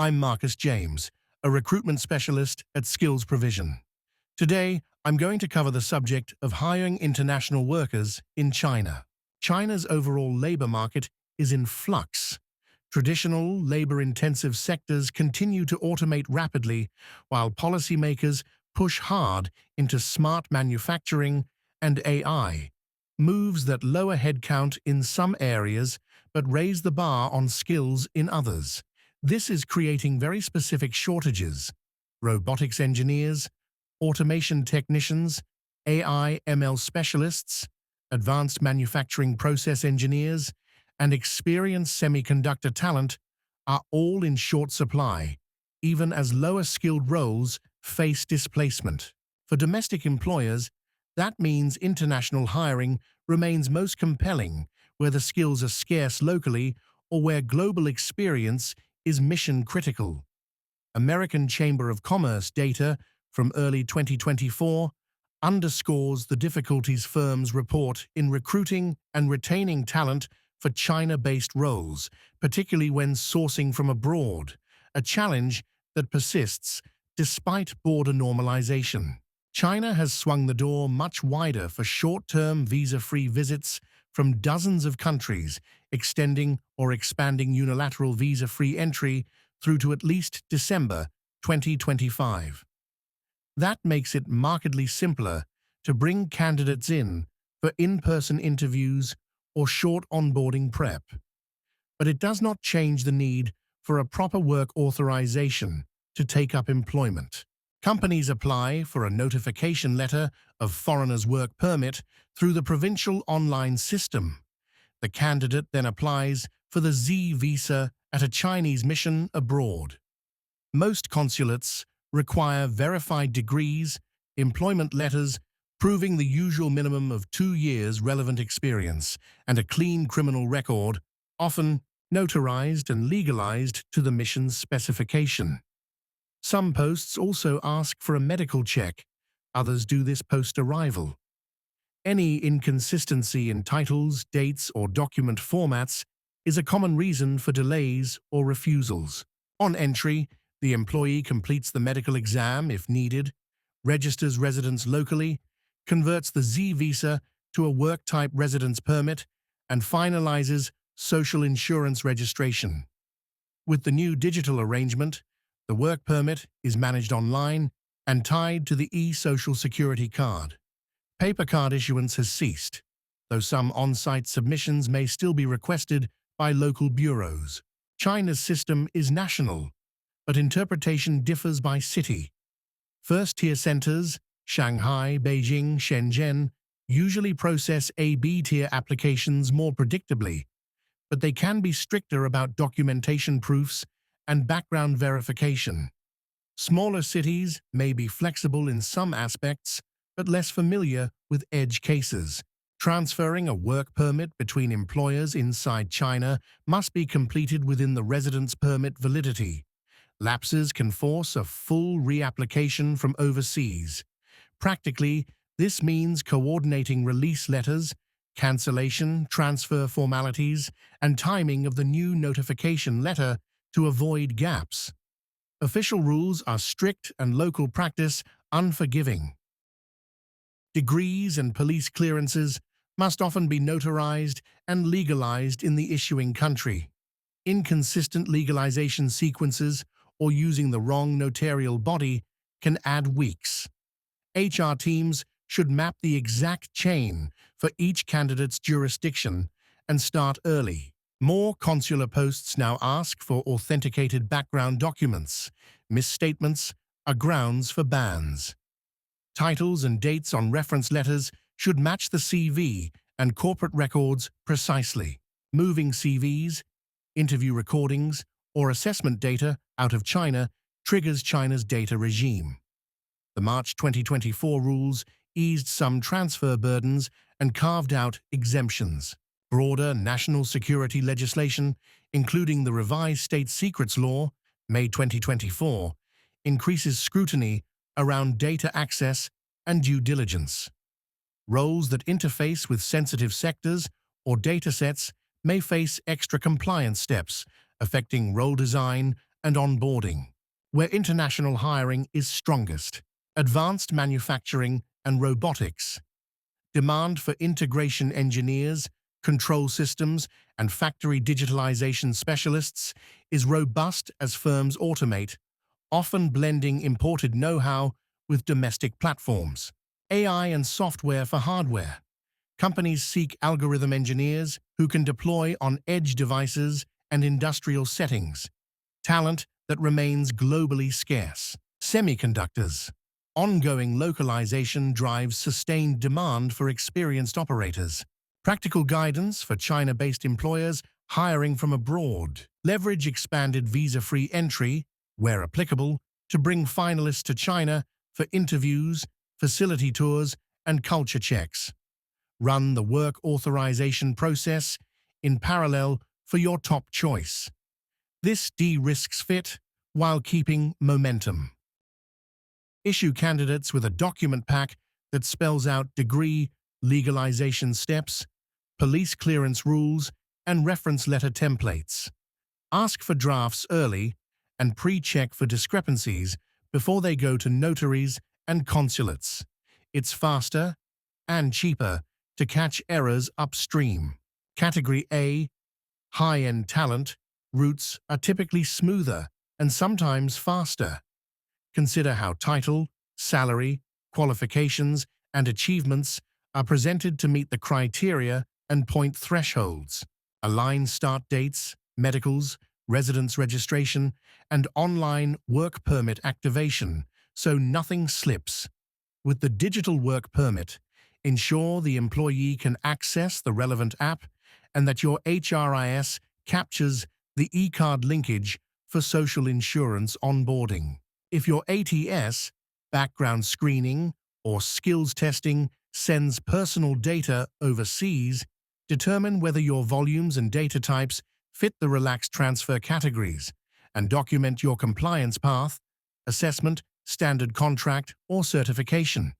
I'm Marcus James, a recruitment specialist at Skills Provision. Today, I'm going to cover the subject of hiring international workers in China. China's overall labor market is in flux. Traditional, labor-intensive sectors continue to automate rapidly, while policymakers push hard into smart manufacturing and AI, moves that lower headcount in some areas but raise the bar on skills in others. This is creating very specific shortages: robotics engineers, automation technicians, AI ML specialists, advanced manufacturing process engineers, and experienced semiconductor talent are all in short supply, even as lower-skilled roles face displacement. For domestic employers, that means international hiring remains most compelling where the skills are scarce locally or where global experience is mission-critical. American Chamber of Commerce data from early 2024 underscores the difficulties firms report in recruiting and retaining talent for China-based roles, particularly when sourcing from abroad, a challenge that persists despite border normalization. China has swung the door much wider for short-term visa-free visits from dozens of countries, extending or expanding unilateral visa-free entry through to at least December 2025. That makes it markedly simpler to bring candidates in for in-person interviews or short onboarding prep. But it does not change the need for a proper work authorization to take up employment. Companies apply for a notification letter of foreigner's work permit through the provincial online system. The candidate then applies for the Z visa at a Chinese mission abroad. Most consulates require verified degrees, employment letters proving the usual minimum of 2 years relevant experience, and a clean criminal record, often notarized and legalized to the mission's specification. Some posts also ask for a medical check, others do this post-arrival. Any inconsistency in titles, dates, or document formats is a common reason for delays or refusals. On entry, the employee completes the medical exam if needed, registers residence locally, converts the Z visa to a work-type residence permit, and finalizes social insurance registration. With the new digital arrangement, the work permit is managed online and tied to the e-Social Security card. Paper card issuance has ceased, though some on-site submissions may still be requested by local bureaus. China's system is national, but interpretation differs by city. First-tier centers, Shanghai, Beijing, Shenzhen, usually process A/B-tier applications more predictably, but they can be stricter about documentation proofs and background verification. Smaller cities may be flexible in some aspects, but less familiar with edge cases. Transferring a work permit between employers inside China must be completed within the residence permit validity. Lapses can force a full reapplication from overseas. Practically, this means coordinating release letters, cancellation, transfer formalities, and timing of the new notification letter to avoid gaps. Official rules are strict and local practice unforgiving. Degrees and police clearances must often be notarized and legalized in the issuing country. Inconsistent legalization sequences or using the wrong notarial body can add weeks. HR teams should map the exact chain for each candidate's jurisdiction and start early. More consular posts now ask for authenticated background documents. Misstatements are grounds for bans. Titles and dates on reference letters should match the CV and corporate records precisely. Moving CVs, interview recordings, or assessment data out of China triggers China's data regime. The March 2024 rules eased some transfer burdens and carved out exemptions. Broader national security legislation, including the revised State Secrets Law, May 2024, increases scrutiny around data access and due diligence. Roles that interface with sensitive sectors or datasets may face extra compliance steps, affecting role design and onboarding. Where international hiring is strongest: advanced manufacturing and robotics. Demand for integration engineers, control systems, and factory digitalization specialists is robust as firms automate, often blending imported know-how with domestic platforms. AI and software for hardware. Companies seek algorithm engineers who can deploy on edge devices and industrial settings, talent that remains globally scarce. Semiconductors. Ongoing localization drives sustained demand for experienced operators. Practical guidance for China-based employers hiring from abroad. Leverage expanded visa-free entry, where applicable, to bring finalists to China for interviews, facility tours, and culture checks. Run the work authorization process in parallel for your top choice. This de-risks fit while keeping momentum. Issue candidates with a document pack that spells out degree, legalization steps, police clearance rules, and reference letter templates. Ask for drafts early and pre-check for discrepancies before they go to notaries and consulates. It's faster and cheaper to catch errors upstream. Category A, high-end talent, routes are typically smoother and sometimes faster. Consider how title, salary, qualifications, and achievements are presented to meet the criteria and point thresholds. Align start dates, medicals, residence registration, and online work permit activation so nothing slips. With the digital work permit, ensure the employee can access the relevant app and that your HRIS captures the e-card linkage for social insurance onboarding. If your ATS, background screening, or skills testing sends personal data overseas, determine whether your volumes and data types fit the relaxed transfer categories, and document your compliance path, assessment, standard contract, or certification.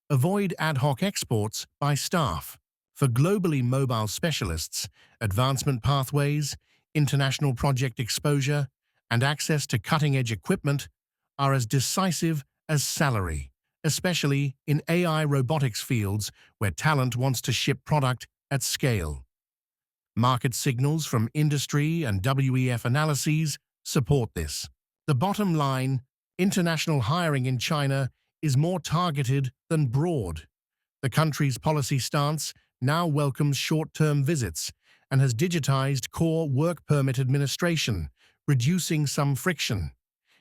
Avoid ad hoc exports by staff. For globally mobile specialists, advancement pathways, international project exposure, and access to cutting-edge equipment are as decisive as salary, especially in AI robotics fields where talent wants to ship product at scale. Market signals from industry and WEF analyses support this. The bottom line: international hiring in China is more targeted than broad. The country's policy stance now welcomes short-term visits and has digitized core work permit administration, reducing some friction.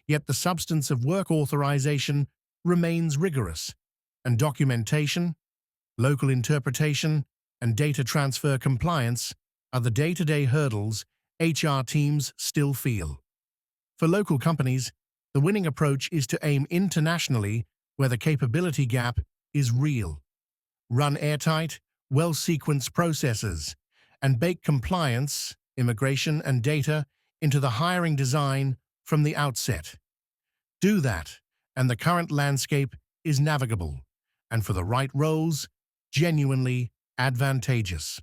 Yet the substance of work authorization remains rigorous, and documentation, local interpretation, and data transfer compliance are the day-to-day hurdles HR teams still feel. For local companies, the winning approach is to aim internationally where the capability gap is real. Run airtight, well-sequenced processes, and bake compliance, immigration, and data into the hiring design from the outset. Do that, and the current landscape is navigable, and for the right roles, genuinely advantageous.